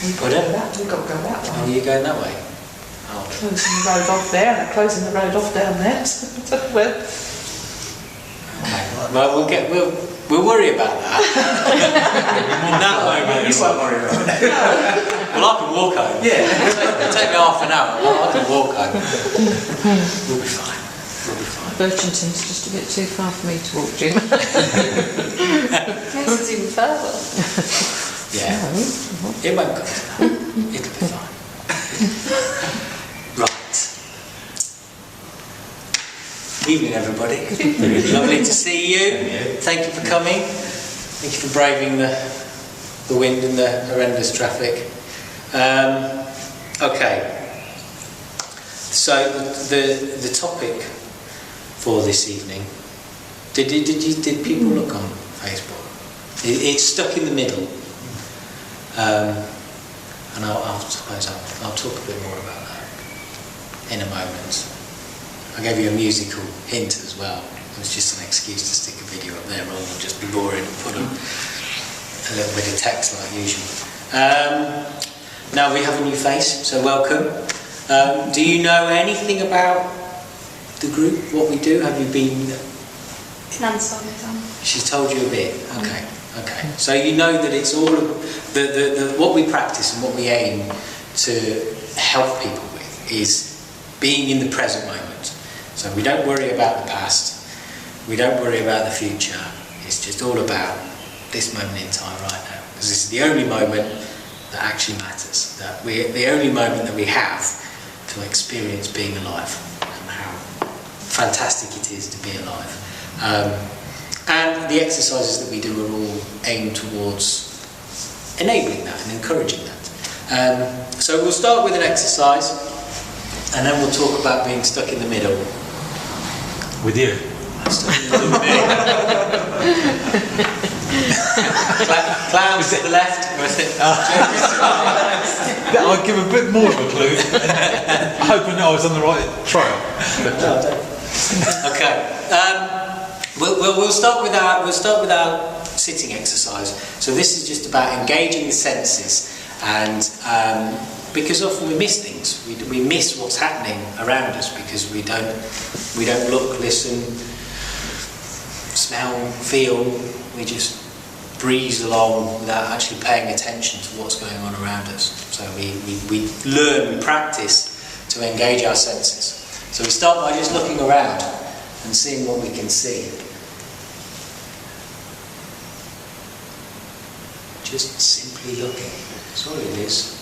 We've got to go that way. Oh, you're going that way? Oh. Closing the road off there, and they're closing the road off down there. Well, Okay. Well, we'll worry about that. That moment. You won't worry about it. Well, I can walk home. Yeah. It'll take me half an hour. I can walk home. We'll be fine. We'll be fine. Birchington's just a bit too far for me to walk, Jim. Yes, it's even further. Yeah. It won't go to that. It'll be fine. Right. Evening, everybody. Lovely to see you. Thank you for coming. Thank you for braving the wind and the horrendous traffic. Okay. So the topic for this evening. Did people look on Facebook? It's stuck in the middle. And I suppose I'll talk a bit more about that in a moment. I gave you a musical hint as well. It was just an excuse to stick a video up there rather than just be boring and put a little bit of text like usual. Now we have a new face, so welcome. Do you know anything about the group, what we do? Have you been... Nan's told me some. She's told you a bit? Okay. Okay, so you know that it's all of what we practice and what we aim to help people with is being in the present moment. So we don't worry about the past, we don't worry about the future, it's just all about this moment in time right now. Because this is the only moment that actually matters, the only moment that we have to experience being alive and how fantastic it is to be alive. And the exercises that we do are all aimed towards enabling that and encouraging that. So we'll start with an exercise and then we'll talk about being stuck in the middle. With you? Stuck in the middle with me. Clowns to the left. I'll give a bit more of a clue, hoping I was on the right trail. Okay. We'll start with our sitting exercise. So this is just about engaging the senses, and because often we miss things, we miss what's happening around us because we don't look, listen, smell, feel. We just breeze along without actually paying attention to what's going on around us. So we practice to engage our senses. So we start by just looking around and seeing what we can see. Just simply looking. That's all it is.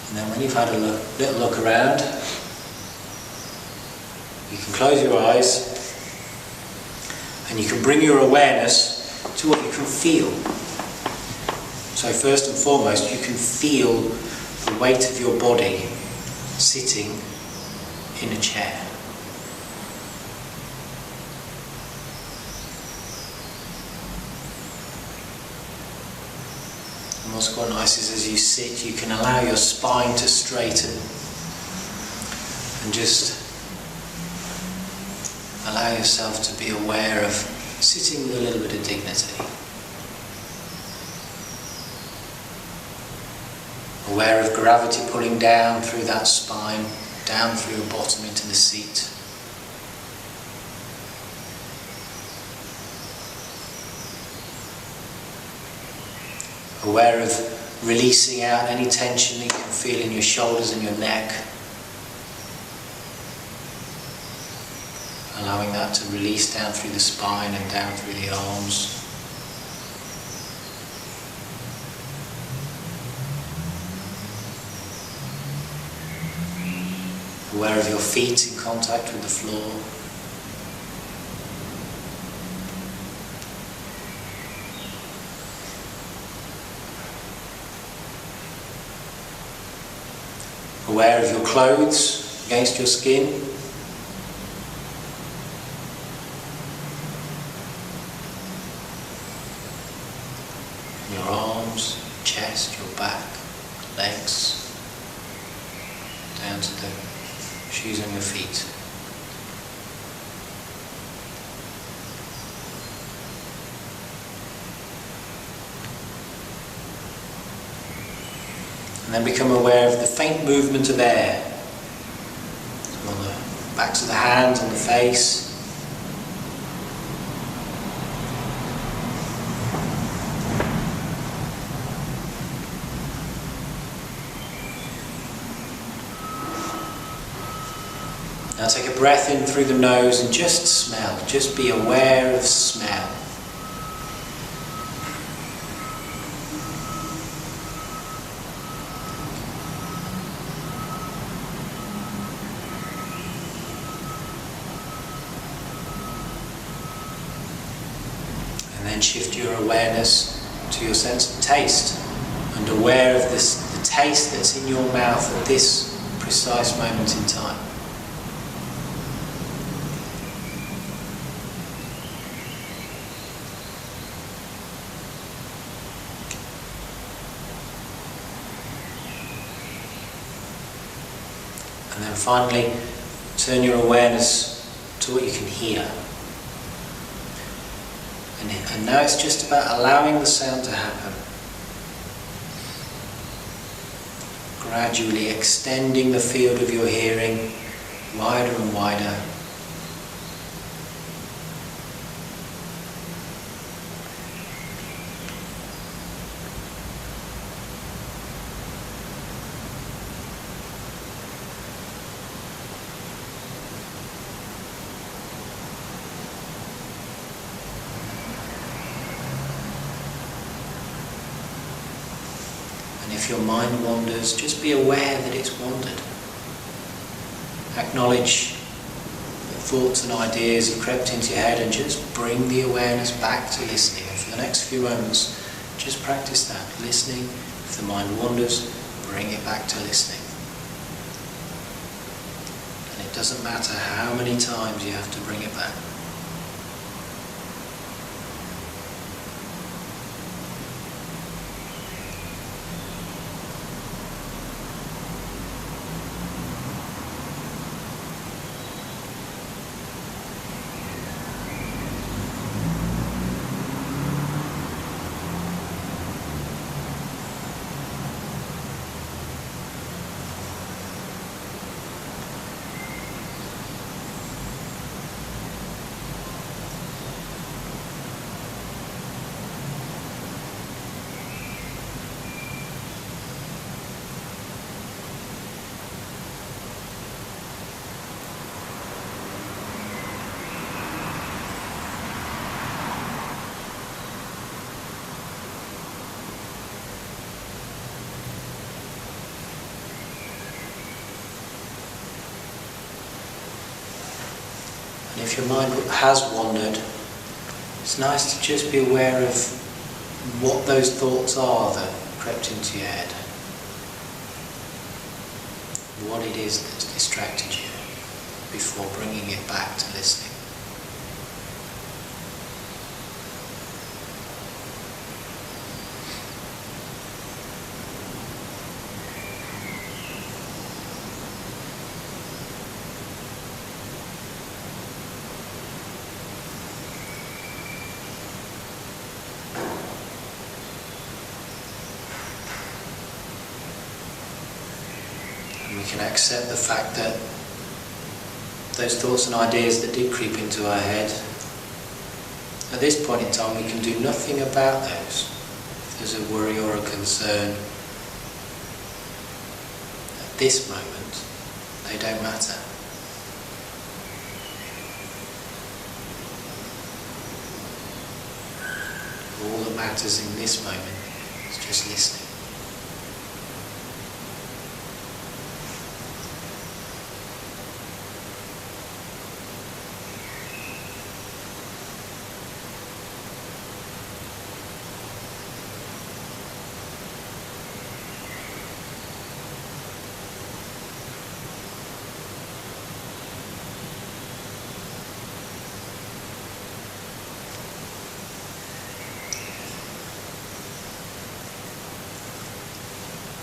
And then when you've had a little look around, you can close your eyes and you can bring your awareness to what you can feel. So first and foremost, you can feel the weight of your body sitting in a chair. And what's quite nice is as you sit, you can allow your spine to straighten and just allow yourself to be aware of sitting with a little bit of dignity. Aware of gravity pulling down through that spine, down through your bottom into the seat. Aware of releasing out any tension that you can feel in your shoulders and your neck. Allowing that to release down through the spine and down through the arms. Aware of your feet in contact with the floor. Aware of your clothes against your skin. Your arms, chest, your back, legs, down to the shoes on your feet. And then become aware of the faint movement of air on the backs of the hands, on the face. Now take a breath in through the nose and just smell. Just be aware of smell. And then shift your awareness to your sense of taste and aware of the taste that's in your mouth at this precise moment in time. And then finally, turn your awareness to what you can hear. And now it's just about allowing the sound to happen. Gradually extending the field of your hearing wider and wider. And if your mind wanders, just be aware that it's wandered. Acknowledge that thoughts and ideas have crept into your head and just bring the awareness back to listening. And for the next few moments, just practice that, listening. If the mind wanders, bring it back to listening. And it doesn't matter how many times you have to bring it back. And if your mind has wandered, it's nice to just be aware of what those thoughts are that crept into your head. What it is that's distracted you before bringing it back to listening. We can accept the fact that those thoughts and ideas that did creep into our head, at this point in time we can do nothing about those. If there's a worry or a concern, at this moment they don't matter. All that matters in this moment is just listening.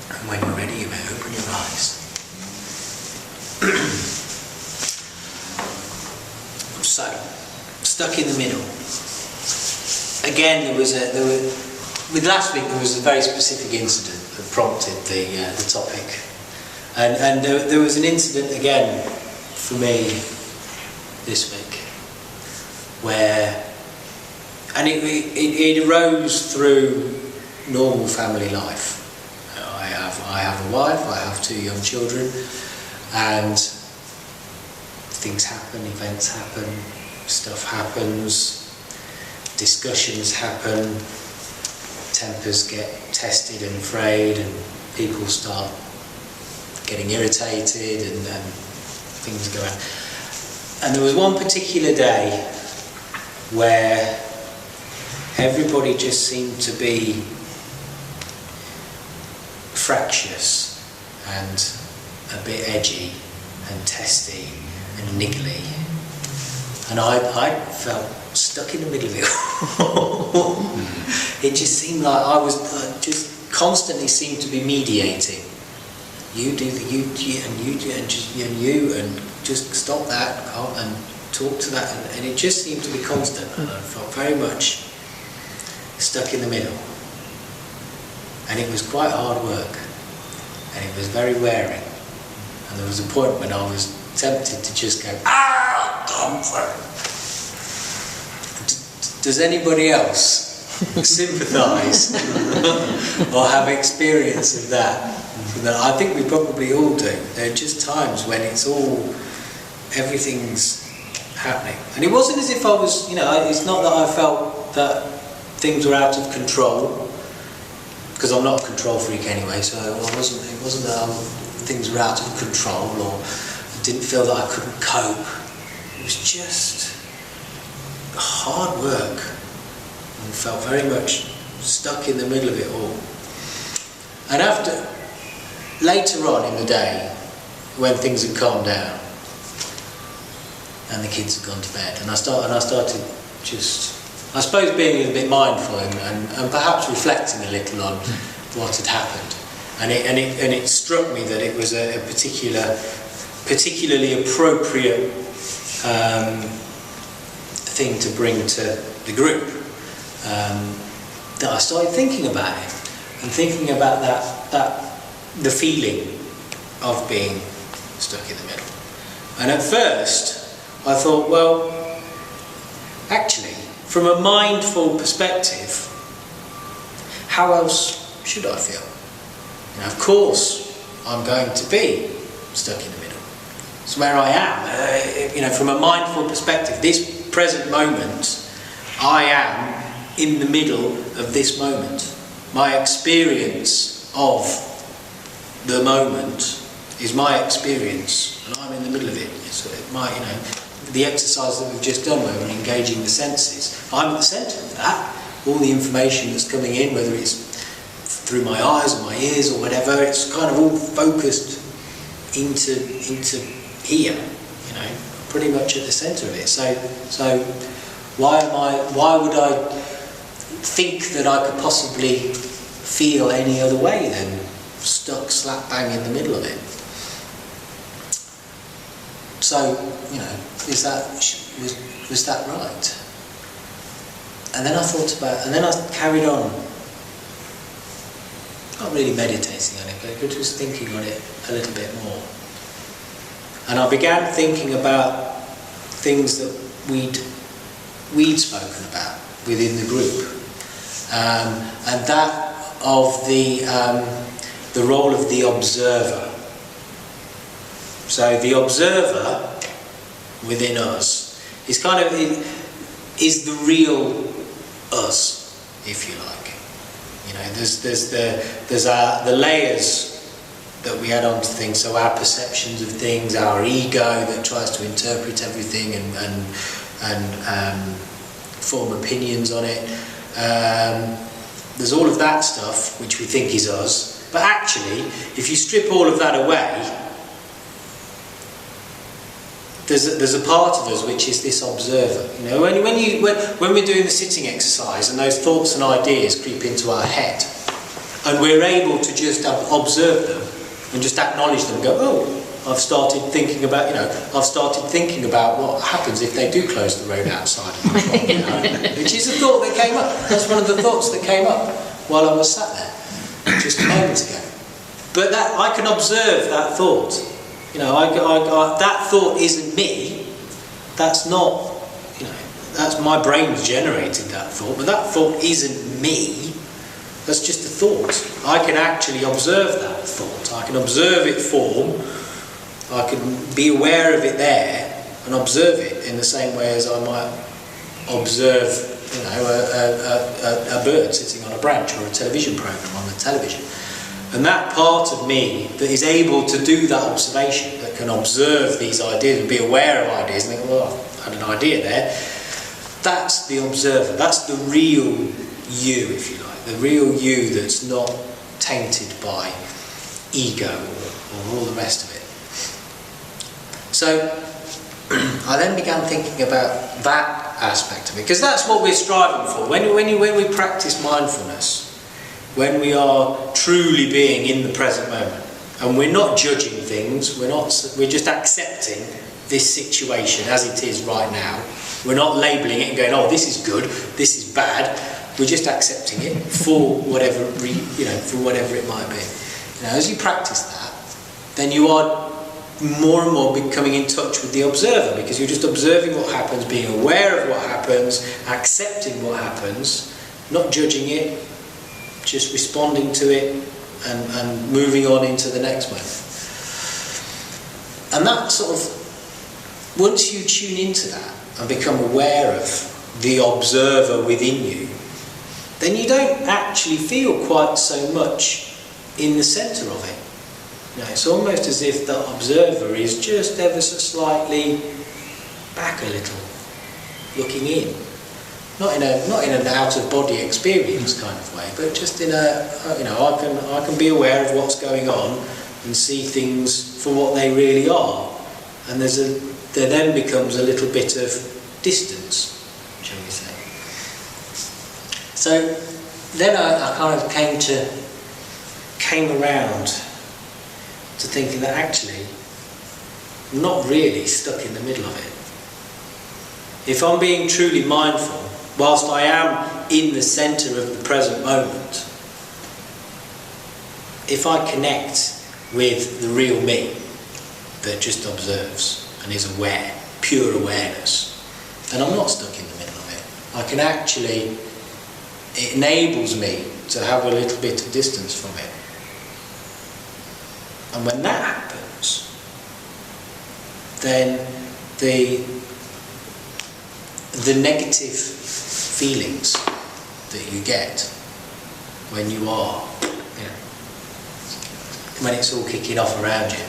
And when you're ready, you may open your eyes. So, stuck in the middle. Again, with last week there was a very specific incident that prompted the topic. And there was an incident again for me this week where, and it arose through normal family life. I have a wife, I have 2 young children, and things happen, events happen, stuff happens, discussions happen, tempers get tested and frayed, and people start getting irritated, and things go out. And there was one particular day where everybody just seemed to be fractious and a bit edgy and testy and niggly, and I felt stuck in the middle of it. It just seemed like I was just constantly seemed to be mediating. You do the you and you do and just stop that and talk to that, and it just seemed to be constant, and I felt very much stuck in the middle. And it was quite hard work, and it was very wearing. And there was a point when I was tempted to just go, Does anybody else sympathise or have experience of that? I think we probably all do. There are just times when everything's happening. And it wasn't as if I was, it's not that I felt that things were out of control, because I'm not a control freak anyway, so it wasn't that things were out of control, or I didn't feel that I couldn't cope. It was just hard work, and felt very much stuck in the middle of it all. And later on in the day, when things had calmed down and the kids had gone to bed, and I started just, I suppose, being a little bit mindful and perhaps reflecting a little on what had happened, and it struck me that it was a particularly appropriate thing to bring to the group. That I started thinking about it, and thinking about the feeling of being stuck in the middle. And at first I thought, well, actually, from a mindful perspective, how else should I feel? Of course I'm going to be stuck in the middle. It's where I am. From a mindful perspective, this present moment, I am in the middle of this moment. My experience of the moment is my experience, and I'm in the middle of it. It's the exercise that we've just done, where we're engaging the senses. I'm at the centre of that. All the information that's coming in, whether it's through my eyes or my ears or whatever, it's kind of all focused into here. Pretty much at the centre of it. So why would I think that I could possibly feel any other way than stuck slap bang in the middle of it? So, was that right? And then I thought about, and then I carried on, not really meditating on it, but just thinking on it a little bit more. And I began thinking about things that we'd spoken about within the group, and that of the role of the observer. So the observer within us is is the real us, if you like. There's the layers that we add on to things. So our perceptions of things, our ego that tries to interpret everything and form opinions on it. There's all of that stuff which we think is us. But actually, if you strip all of that away, there's a part of us which is this observer. When we're doing the sitting exercise and those thoughts and ideas creep into our head, and we're able to just observe them and just acknowledge them and go, oh, I've started thinking about what happens if they do close the road outside of the shop, which is a thought that came up. That's one of the thoughts that came up while I was sat there. just moments ago. But that I can observe that thought. You know, that thought isn't me. That's not, you know, that's my brain's generated that thought, but that thought isn't me. That's just a thought. I can actually observe that thought. I can observe it form. I can be aware of it there and observe it in the same way as I might observe, you know, a bird sitting on a branch or a television program on the television. And that part of me that is able to do that observation, that can observe these ideas and be aware of ideas and think, well, I've had an idea there, that's the observer. That's the real you, if you like. The real you that's not tainted by ego or all the rest of it. So I then began thinking about that aspect of it, because that's what we're striving for. When we practice mindfulness, when we are truly being in the present moment, and we're not judging things, we're just accepting this situation as it is right now. We're not labelling it and going, oh, this is good, this is bad. We're just accepting it for whatever it might be. Now, as you practice that, then you are more and more becoming in touch with the observer, because you're just observing what happens, being aware of what happens, accepting what happens, not judging it, just responding to it and moving on into the next moment. And that sort of, once you tune into that and become aware of the observer within you, then you don't actually feel quite so much in the centre of it. You know, it's almost as if the observer is just ever so slightly back a little, looking in. Not in an out of body experience kind of way, but just in a, you know, I can be aware of what's going on and see things for what they really are, and there then becomes a little bit of distance, shall we say. So then I kind of came around to thinking that actually I'm not really stuck in the middle of it. If I'm being truly mindful, whilst I am in the centre of the present moment, if I connect with the real me that just observes and is aware, pure awareness, then I'm not stuck in the middle of it. I can actually, it enables me to have a little bit of distance from it. And when that happens, then the negative feelings that you get when you are, you know, when it's all kicking off around you,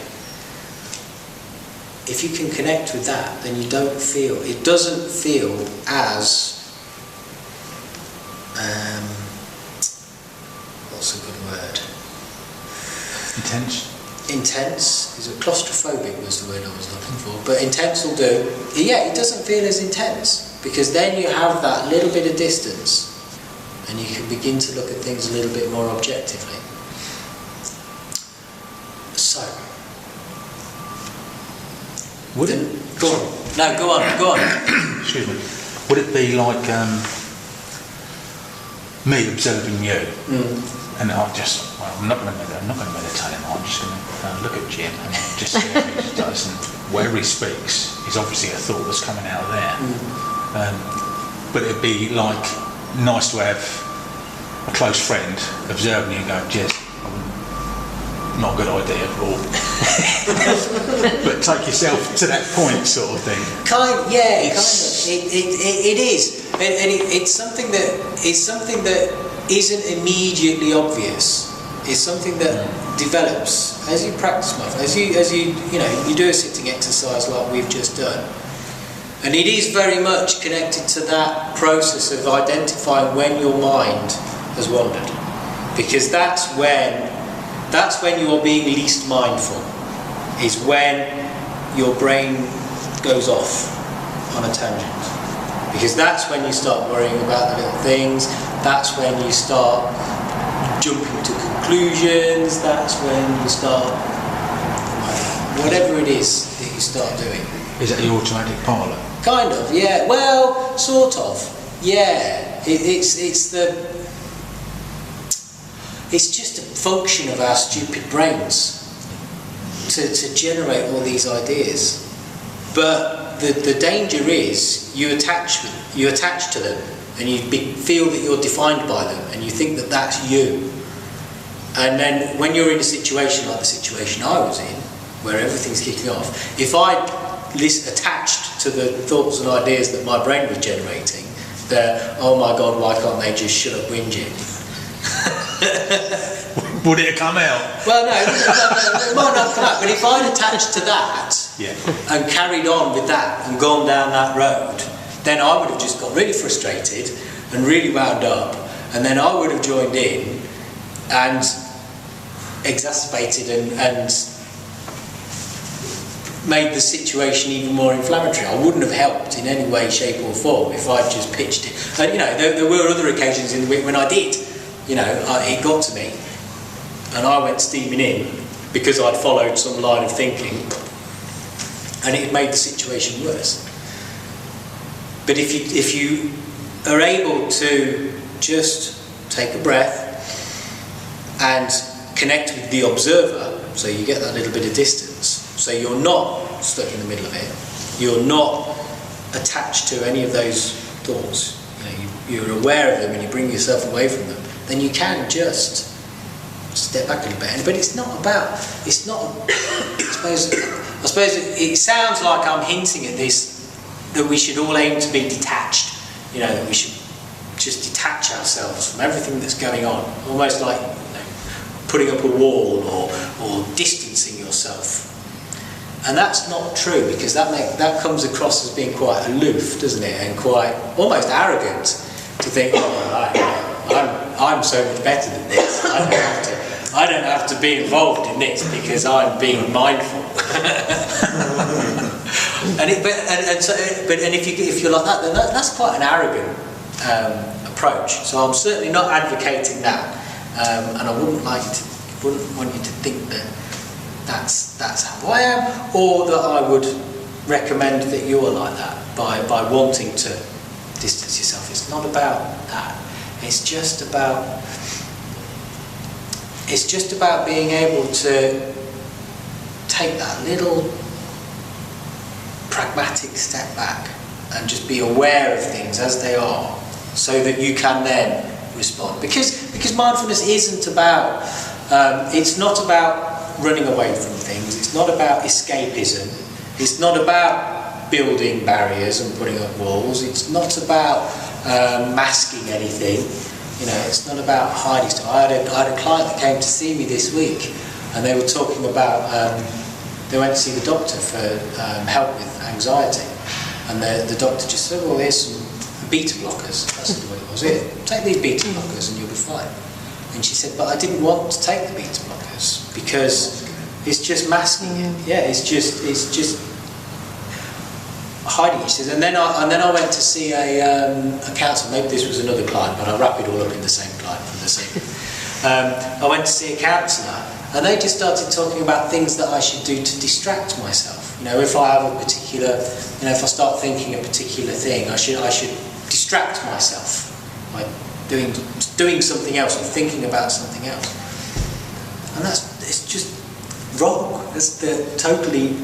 if you can connect with that, then you don't feel, it doesn't feel as, what's a good word? Intense is claustrophobic was the word I was looking for, but intense will do. Yeah, it doesn't feel as intense, because then you have that little bit of distance and you can begin to look at things a little bit more objectively. So, would it? Go on. No, go on. Excuse me. Would it be like me observing you, and I'm not going to meditate him. I'm just going to look at Jim and just see how he does, and wherever he speaks is obviously a thought that's coming out of there. But it'd be like nice to have a close friend observing you and going, Jez, not a good idea, or but take yourself to that point, sort of thing. Kind of. It is, and it's something that isn't immediately obvious. It's something that develops as you practice mindfulness, as you do a sitting exercise like we've just done, and it is very much connected to that process of identifying when your mind has wandered, because that's when you are being least mindful, is when your brain goes off on a tangent, because that's when you start worrying about the little things, that's when you start jumping to conclusions, that's when you start, whatever it is that you start doing. Is that the automatic pilot? Kind of, yeah. Well, sort of, yeah. It's the... It's just a function of our stupid brains to generate all these ideas. But the danger is you attach to them, and you feel that you're defined by them, and you think that that's you. And then when you're in a situation like the situation I was in, where everything's kicking off, if I attached to the thoughts and ideas that my brain was generating, that, oh my God, why can't they just shut up whinging? Would it have come out? Well, no, it might not come out, but if I'd attached to that and carried on with that and gone down that road, then I would have just got really frustrated and really wound up, and then I would have joined in and exacerbated and made the situation even more inflammatory. I wouldn't have helped in any way, shape or form if I'd just pitched it. And there were other occasions in the week when I did. It got to me and I went steaming in because I'd followed some line of thinking, and it made the situation worse. But if you are able to just take a breath and connect with the observer, so you get that little bit of distance, so you're not stuck in the middle of it, you're not attached to any of those thoughts, you're aware of them and you bring yourself away from them, then you can just step back a little bit. But I suppose it sounds like I'm hinting at this, that we should all aim to be detached, that we should just detach ourselves from everything that's going on, almost like putting up a wall or distancing yourself. And that's not true, because that comes across as being quite aloof, doesn't it, and quite almost arrogant to think, I'm so much better than this. I don't have to be involved in this because I'm being mindful. And if you're like that, then that's quite an arrogant approach. So I'm certainly not advocating that, and I wouldn't want you to think that that's how I am, or that I would recommend that you're like that by wanting to distance yourself. It's not about that. It's just about being able to take that little pragmatic step back and just be aware of things as they are, so that you can then respond. Because mindfulness isn't about, it's not about running away from things, it's not about escapism, it's not about building barriers and putting up walls, it's not about masking anything, it's not about hiding stuff. I had a client that came to see me this week, and they were talking about, they went to see the doctor for help with anxiety, and the doctor just said, well, here's some beta blockers. That's what it was. Here, take these beta blockers and you'll be fine. And she said, but I didn't want to take the beta blockers because it's just masking it. Yeah, it's just hiding it. She says, and then I went to see a counsellor. Maybe this was another client, but I wrap it all up in the same client from the same. I went to see a counsellor, and they just started talking about things that I should do to distract myself. If I have a particular, if I start thinking a particular thing, I should distract myself by doing something else or thinking about something else. And it's just wrong. That's the totally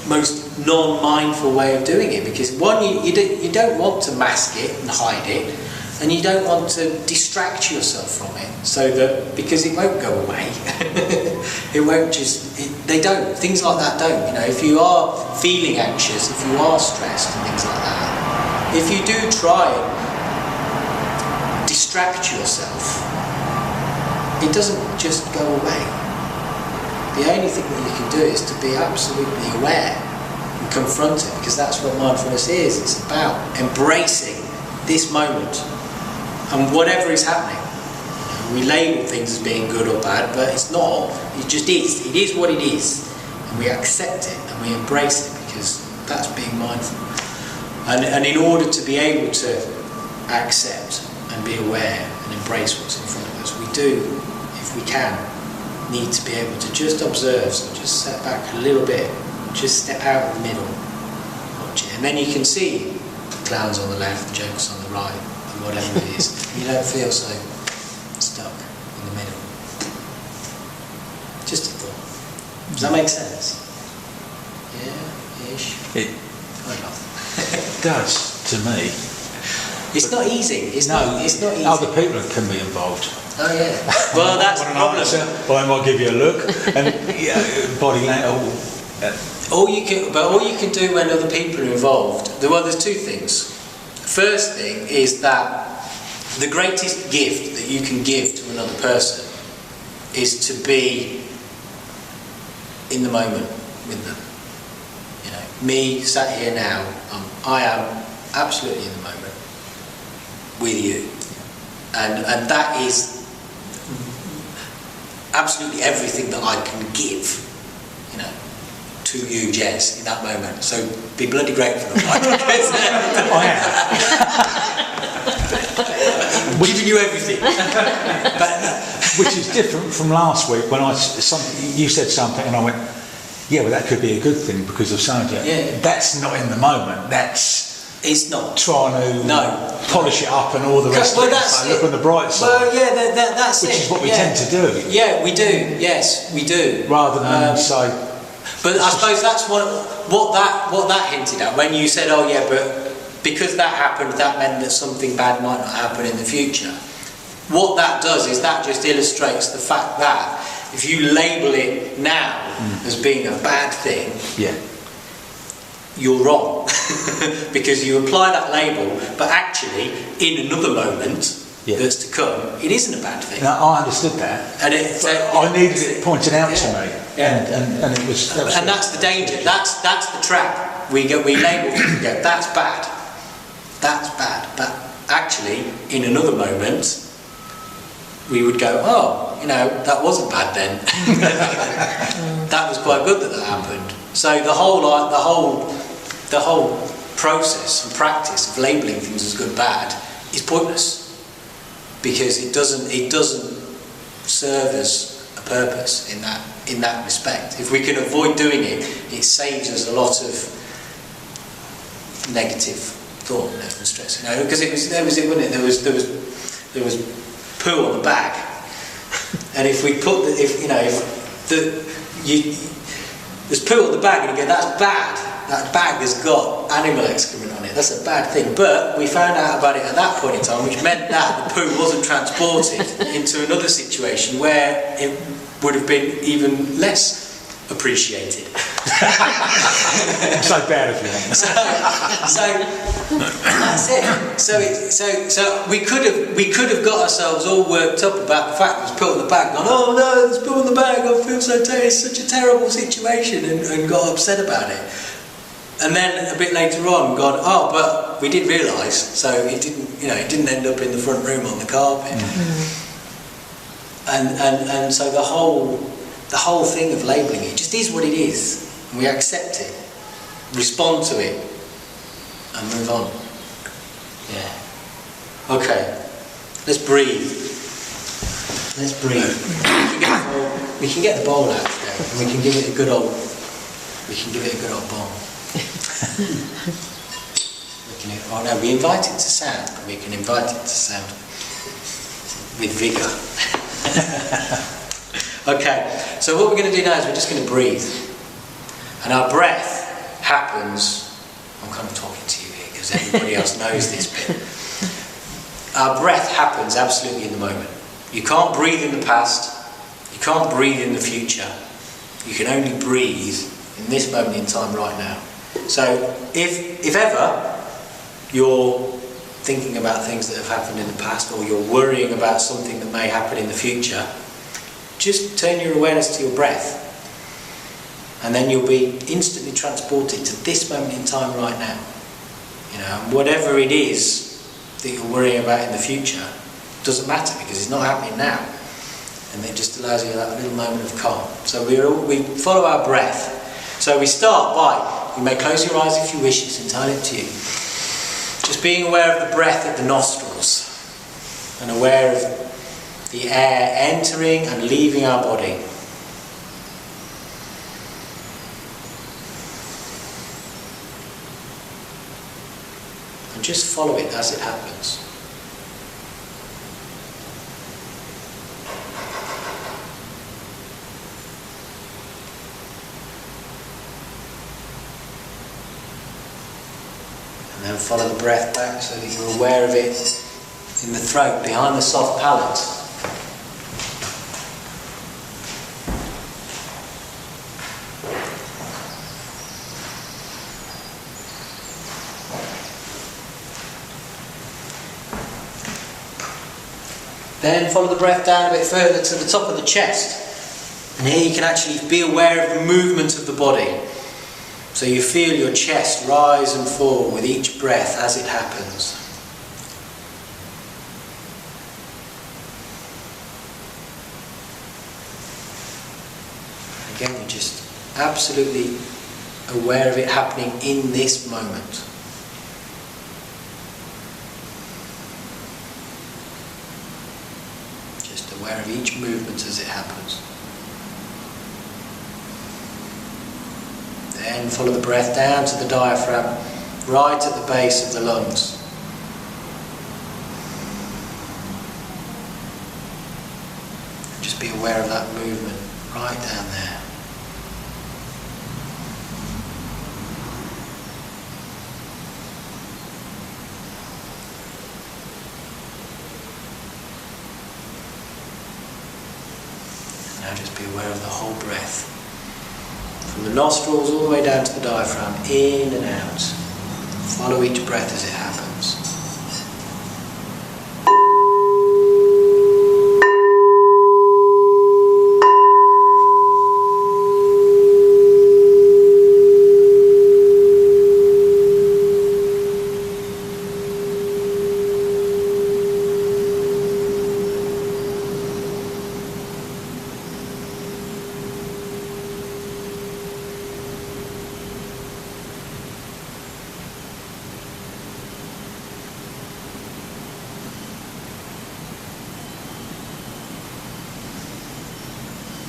most non-mindful way of doing it, because one, you don't want to mask it and hide it, and you don't want to distract yourself from it, because it won't go away. It won't things like that don't. If you are feeling anxious, if you are stressed and things like that, if you do try and distract yourself, it doesn't just go away. The only thing that you can do is to be absolutely aware and confront it, because that's what mindfulness is. It's about embracing this moment and whatever is happening. We label things as being good or bad, but it's not. It just is. It is what it is. And we accept it and we embrace it, because that's being mindful. And in order to be able to accept and be aware and embrace what's in front of us, we do, if we can, need to be able to just observe, so just step back a little bit, just step out of the middle, watch it, and then you can see the clowns on the left, the jokers on the right, and whatever it is. You don't feel so stuck. Does that make sense? Yeah, ish. It Kind of. does to me. It's not easy. It's not easy. Other people can be involved. Oh yeah. Well, that's the problem. Well, they might give you a look and body language. All you can do when other people are involved. Well, there's two things. First thing is that the greatest gift that you can give to another person is to be in the moment with them. You know, me sat here now, I am absolutely in the moment with you, and that is absolutely everything that I can give, you know, to you, Jez, in that moment. So be bloody grateful. I am. Giving you everything. Which is different from last week when you said something and I went, yeah, well that could be a good thing because of something. Yeah. That's not in the moment. It's not trying to polish it up and all the rest of it. That's look on the bright side. Well, yeah, that's which it. Which is what we tend to do. Yeah, we do. Yes, we do. Rather than say. But I suppose that's what that hinted at when you said, oh yeah, but because that happened, that meant that something bad might not happen in the future. What that does is that just illustrates the fact that if you label it now as being a bad thing, you're wrong. Because you apply that label, but actually in another moment that's to come, it isn't a bad thing. No, I understood that. And I needed it pointed out to me. And it was. And that's the danger. That's the trap. We label things and go, that's bad. That's bad. But actually, in another moment, we would go, oh, you know, that wasn't bad then. That was quite good that happened. So the whole process and practice of labeling things as good, bad is pointless because it doesn't serve us a purpose in that respect. If we can avoid doing it, it saves us a lot of negative thought and stress. You know, because there was poo on the bag, and if we put there's poo on the bag and you go, that's bad. That bag has got animal excrement on it. That's a bad thing. But we found out about it at that point in time, which meant that the poo wasn't transported into another situation where it would have been even less appreciated. So bad if you want. So that's it. So we could have got ourselves all worked up about the fact there's poo on the bag, gone, oh no, there's poo on the bag, I feel so it's such a terrible situation, and got upset about it. And then a bit later on gone, oh, but we did realise, so it didn't end up in the front room on the carpet. And so the whole thing of labelling it just is what it is. And we accept it, respond to it, and move on. Yeah. Okay. Let's breathe. Let's breathe. We can get the bowl out today, and we can give it a good old bowl. We invite it to sound, but we can invite it to sound with vigour. Okay, so what we're going to do now is we're just going to breathe. And our breath happens, I'm kind of talking to you here because everybody else knows this bit. Our breath happens absolutely in the moment. You can't breathe in the past, you can't breathe in the future. You can only breathe in this moment in time right now. So if ever you're thinking about things that have happened in the past, or you're worrying about something that may happen in the future, just turn your awareness to your breath, and then you'll be instantly transported to this moment in time right now. You know, and whatever it is that you're worrying about in the future doesn't matter because it's not happening now, and it just allows you that little moment of calm. So we follow our breath. So we start by, you may close your eyes if you wish, it's entirely up to you. Just being aware of the breath at the nostrils and aware of the air entering and leaving our body. And just follow it as it happens. And then follow the breath back so that you're aware of it in the throat, behind the soft palate. Then follow the breath down a bit further to the top of the chest. And here you can actually be aware of the movement of the body. So you feel your chest rise and fall with each breath as it happens. Again, you're just absolutely aware of it happening in this moment. Just aware of each movement as it happens. Then follow the breath down to the diaphragm, right at the base of the lungs. Just be aware of that movement right down there. Now just be aware of the whole breath. From the nostrils all the way down to the diaphragm, in and out. Follow each breath as it happens.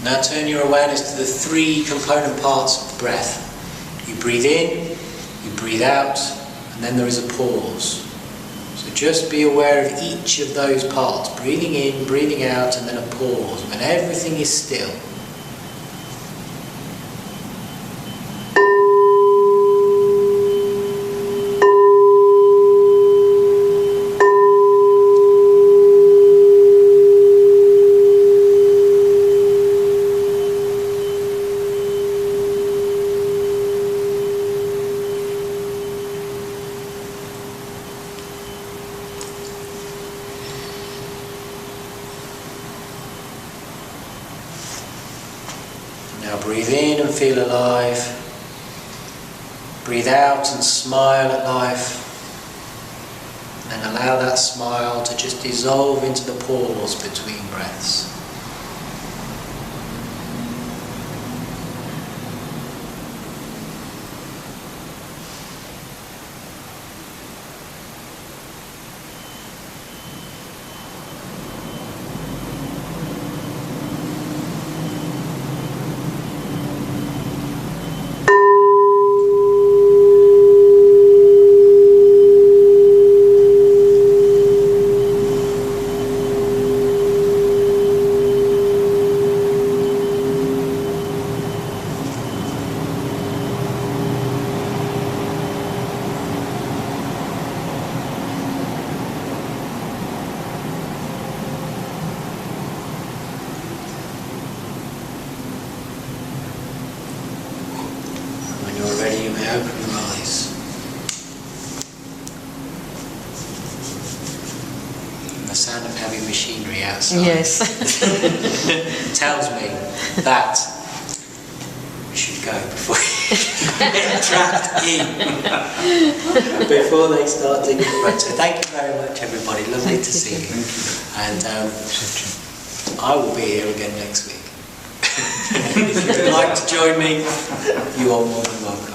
Now turn your awareness to the three component parts of the breath. You breathe in, you breathe out, and then there is a pause. So just be aware of each of those parts. Breathing in, breathing out, and then a pause when everything is still. Now breathe in and feel alive. Breathe out and smile at life. And allow that smile to just dissolve into the pause between breaths. Ready, you may open your eyes. And the sound of heavy machinery outside tells me that we should go before we get trapped in. Before they start digging. Right, so thank you very much everybody, lovely to see you. And I will be here again next week. If you would like to join me, you are more than welcome.